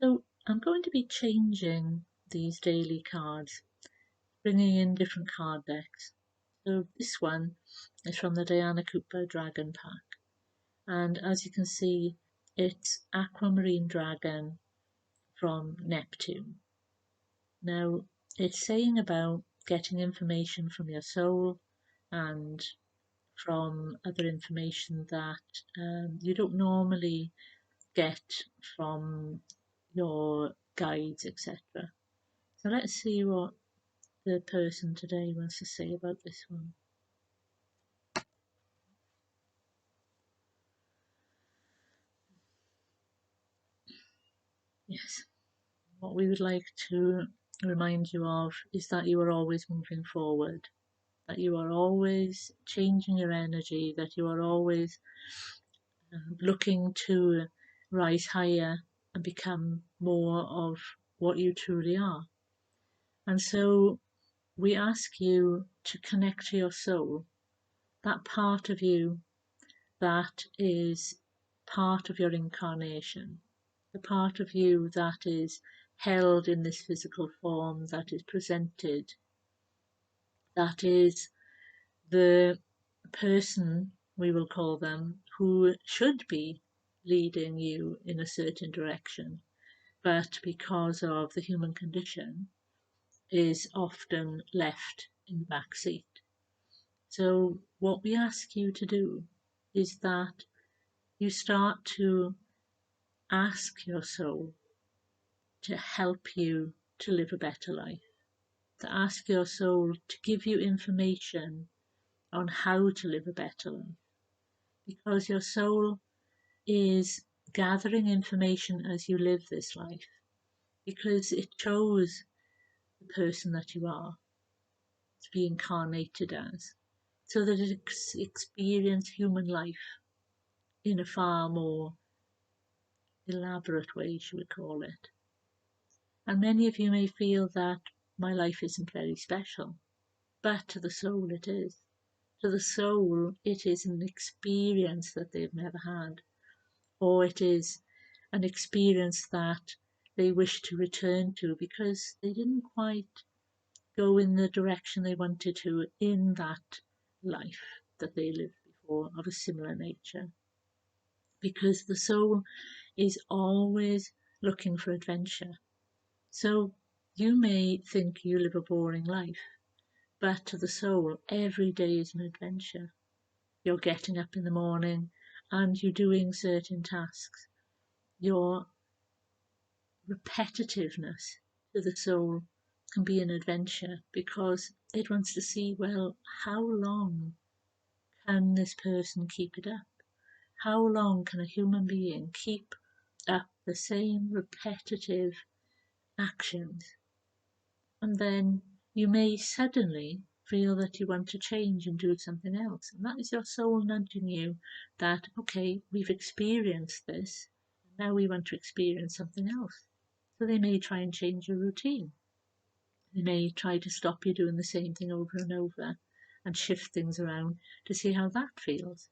So I'm going to be changing these daily cards, bringing in different card decks. So this one is from the Diana Cooper Dragon pack, and as you can see, it's Aquamarine Dragon from Neptune. Now, it's saying about getting information from your soul and from other information that you don't normally get from your guides, etc. So let's see what the person today wants to say about this one. Yes, what we would like to remind you of is that you are always moving forward, that you are always changing your energy, that you are always looking to rise higher and become more of what you truly are. And so we ask you to connect to your soul, that part of you that is part of your incarnation, the part of you that is held in this physical form, that is presented, that is the person, we will call them, who should be leading you in a certain direction, but because of the human condition, is often left in the back seat. So, what we ask you to do is that you start to ask your soul to help you to live a better life, to ask your soul to give you information on how to live a better life, because your soul is gathering information as you live this life, because it chose the person that you are to be incarnated as, so that it experience human life in a far more elaborate way, should we call it. And many of you may feel that my life isn't very special, but to the soul it is. To the soul, it is an experience that they've never had, or it is an experience that they wish to return to because they didn't quite go in the direction they wanted to in that life that they lived before of a similar nature. Because the soul is always looking for adventure. So you may think you live a boring life, but to the soul, every day is an adventure. You're getting up in the morning and you're doing certain tasks. Your repetitiveness to the soul can be an adventure because it wants to see, well, how long can this person keep it up? How long can a human being keep up the same repetitive actions? And then you may suddenly feel that you want to change and do something else. And that is your soul nudging you that, okay, we've experienced this, now we want to experience something else. So they may try and change your routine. They may try to stop you doing the same thing over and over and shift things around to see how that feels.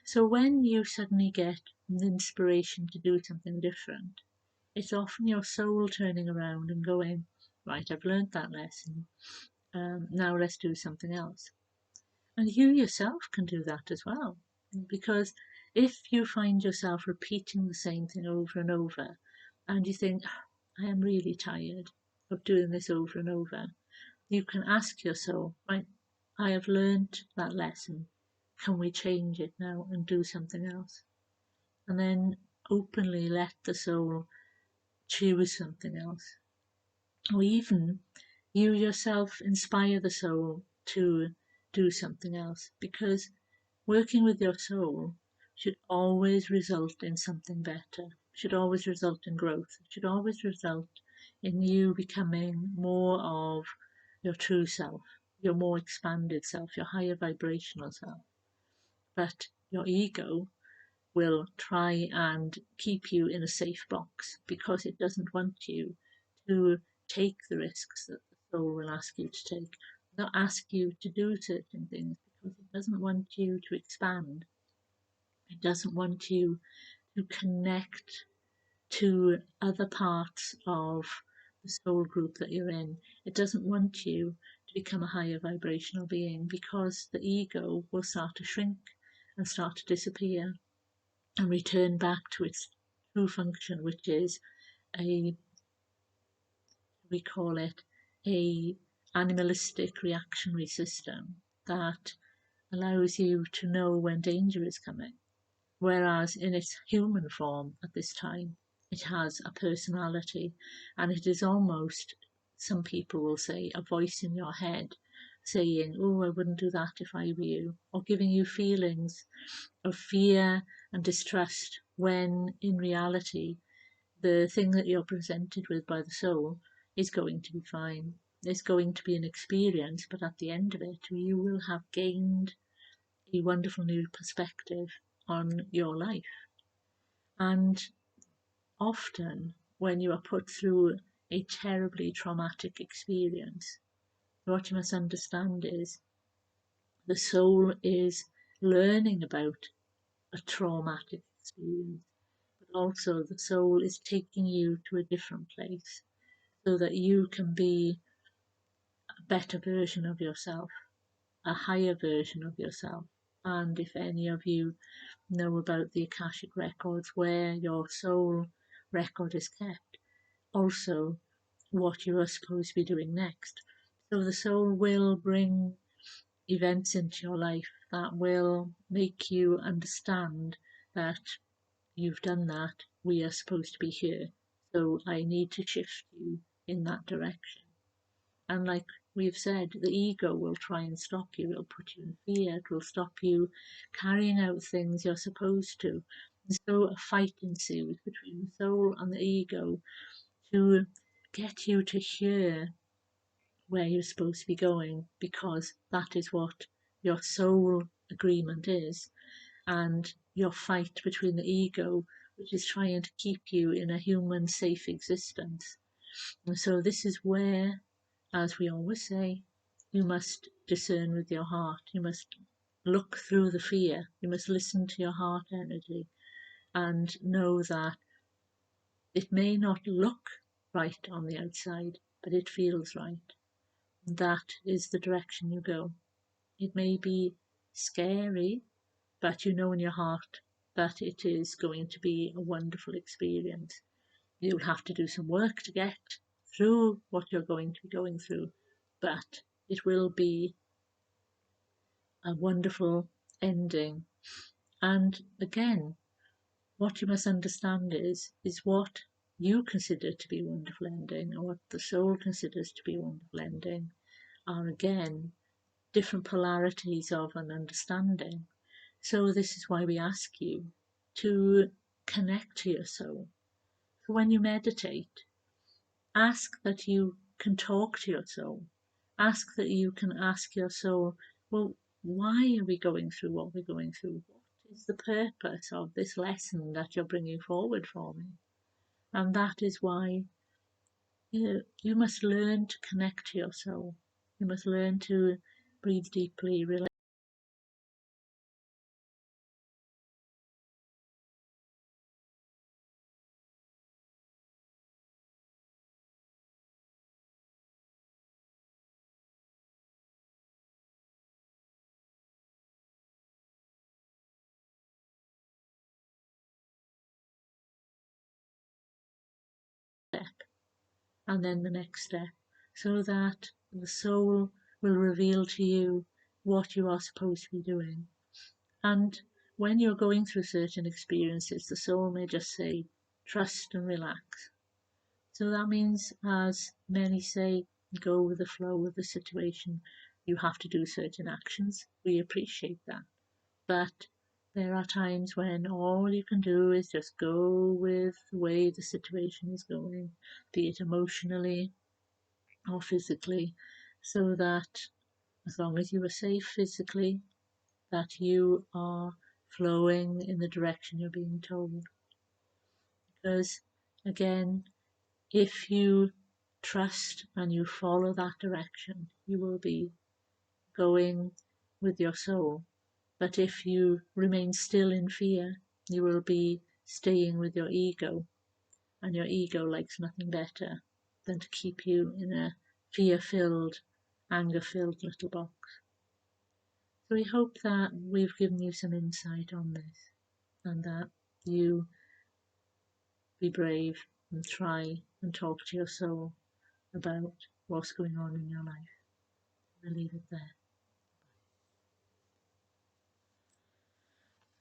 So when you suddenly get an inspiration to do something different, it's often your soul turning around and going, right, I've learned that lesson. Now let's do something else. And you yourself can do that as well. Because if you find yourself repeating the same thing over and over, and you think, I am really tired of doing this over and over, you can ask your soul, right, I have learned that lesson. Can we change it now and do something else? And then openly let the soul choose something else. Or even you yourself inspire the soul to do something else, because working with your soul should always result in something better, should always result in growth, should always result in you becoming more of your true self, your more expanded self, your higher vibrational self. But your ego will try and keep you in a safe box because it doesn't want you to take the risks that the soul will ask you to take. Not ask you to do certain things because it doesn't want you to expand. It doesn't want you to connect to other parts of the soul group that you're in. It doesn't want you to become a higher vibrational being, because the ego will start to shrink and start to disappear and return back to its true function, which is we call it a animalistic reactionary system that allows you to know when danger is coming. Whereas in its human form at this time, it has a personality, and it is almost, some people will say, a voice in your head saying, oh, I wouldn't do that if I were you, or giving you feelings of fear and distrust, when in reality the thing that you're presented with by the soul is going to be fine. It's going to be an experience, but at the end of it, you will have gained a wonderful new perspective on your life. And often, when you are put through a terribly traumatic experience, what you must understand is the soul is learning about a traumatic experience, but also the soul is taking you to a different place so that you can be a better version of yourself, a higher version of yourself. And if any of you know about the Akashic records, where your soul record is kept, also what you are supposed to be doing next. So the soul will bring events into your life that will make you understand that you've done that, we are supposed to be here, so I need to shift you in that direction. And like we've said, the ego will try and stop you. It'll put you in fear. It will stop you carrying out things you're supposed to. And so a fight ensues between the soul and the ego to get you to hear where you're supposed to be going, because that is what your soul agreement is. And your fight between the ego, which is trying to keep you in a human safe existence. And so this is where, as we always say, you must discern with your heart. You must look through the fear. You must listen to your heart energy and know that it may not look right on the outside, but it feels right. That is the direction you go. It may be scary, but you know in your heart that it is going to be a wonderful experience. You'll have to do some work to get through what you're going to be going through, but it will be a wonderful ending. And again, what you must understand is what you consider to be a wonderful ending, or what the soul considers to be a wonderful ending, are again different polarities of an understanding. So this is why we ask you to connect to your soul. So when you meditate, ask that you can talk to your soul. Ask that you can ask your soul, well, why are we going through what we're going through? What is the purpose of this lesson that you're bringing forward for me? And that is why you must learn to connect to your soul. You must learn to breathe deeply, relax. And then the next step, so that the soul will reveal to you what you are supposed to be doing. And when you're going through certain experiences, the soul may just say, trust and relax. So that means, as many say, go with the flow of the situation. You have to do certain actions. We appreciate that. But there are times when all you can do is just go with the way the situation is going, be it emotionally or physically, so that as long as you are safe physically, that you are flowing in the direction you're being told. Because again, if you trust and you follow that direction, you will be going with your soul. But if you remain still in fear, you will be staying with your ego. and your ego likes nothing better than to keep you in a fear-filled, anger-filled little box. So we hope that we've given you some insight on this, and that you be brave and try and talk to your soul about what's going on in your life. We'll leave it there.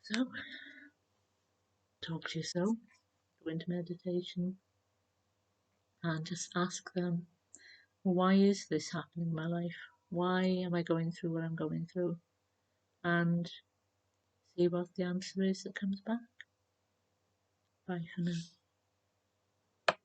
So, talk to your soul, go into meditation, and just ask them, why is this happening in my life? Why am I going through what I'm going through? And see what the answer is that comes back. Bye for now.